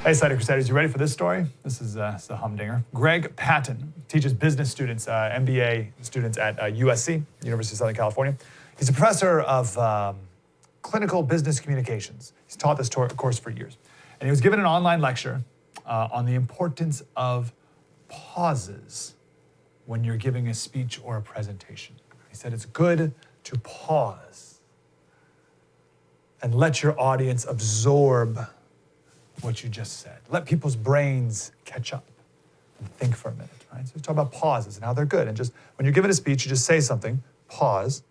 Hey, Slater Crusaders, you ready for this story? This is a humdinger. Greg Patton teaches business students, MBA students at USC, University of Southern California. He's a professor of clinical business communications. He's taught this course for years. And he was given an online lecture on the importance of pauses when you're giving a speech or a presentation. He said it's good to pause and let your audience absorb what you just said. Let people's brains catch up and think for a minute, right? So we talk about pauses and how they're good. And just when you're giving a speech, you just say something, pause,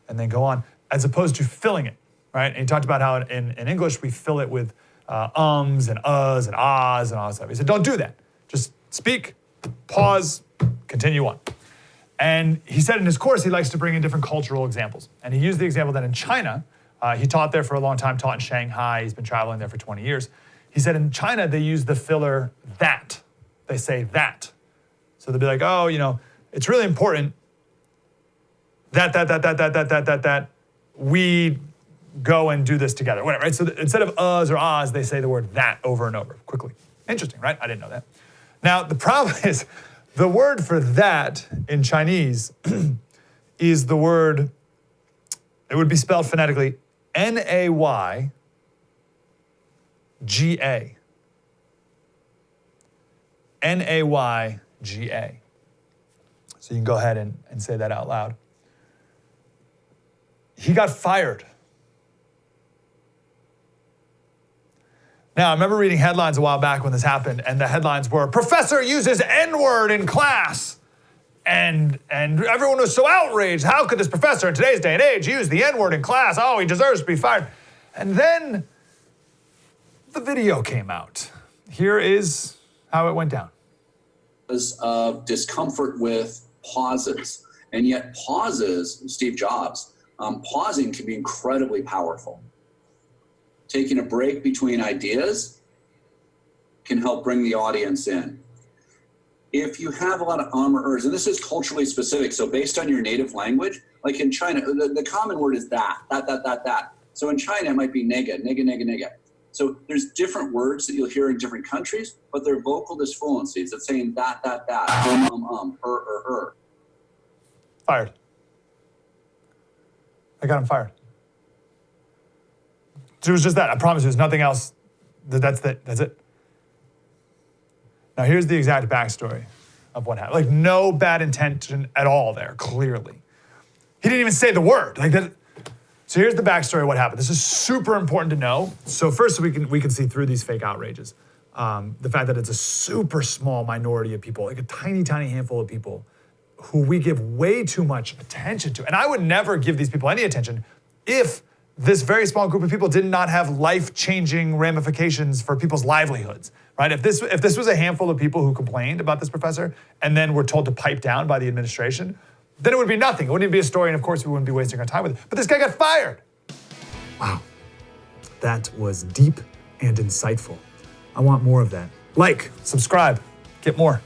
and then go on, as opposed to filling it, right? And he talked about how in English, we fill it with ums and uhs and ahs and all that stuff. He said, don't do that. Just speak, pause, continue on. And he said in his course, he likes to bring in different cultural examples. And he used the example that in China, he taught there for a long time, taught in Shanghai. He's been traveling there for 20 years. He said in China, they use the filler that. They say that. So they'll be like, oh, you know, it's really important that we go and do this together, whatever, right? So instead of uhs or ahs, they say the word that over and over quickly. Interesting, right? I didn't know that. Now, the problem is the word for that in Chinese is the word, it would be spelled phonetically, N-A-Y-G-A. N-A-Y-G-A. So you can go ahead and say that out loud. He got fired. Now, I remember reading headlines a while back when this happened, and the headlines were, "Professor uses N-word in class." And everyone was so outraged. How could this professor in today's day and age use the N-word in class? Oh, he deserves to be fired. And then the video came out. Here is how it went down. Of discomfort with pauses. And yet pauses, Steve Jobs, pausing can be incredibly powerful. Taking a break between ideas can help bring the audience in. If you have a lot of or ers, and this is culturally specific, so based on your native language, like in China, the common word is that. So in China, it might be nega. So there's different words that you'll hear in different countries, but they're vocal disfluencies. It's saying that, Fired. I got him fired. It was just that. I promise there's nothing else. That's it. Now, here's the exact backstory of what happened. Like, no bad intention at all there, clearly. He didn't even say the word. Like that. So here's the backstory of what happened. This is super important to know. So first, we can see through these fake outrages. The fact that it's a super small minority of people, like a tiny, tiny handful of people who we give way too much attention to. And I would never give these people any attention if this very small group of people did not have life-changing ramifications for people's livelihoods, right? If this was a handful of people who complained about this professor and then were told to pipe down by the administration, then it would be nothing. It wouldn't even be a story, and of course we wouldn't be wasting our time with it. But this guy got fired. Wow, that was deep and insightful. I want more of that. Like, subscribe, get more.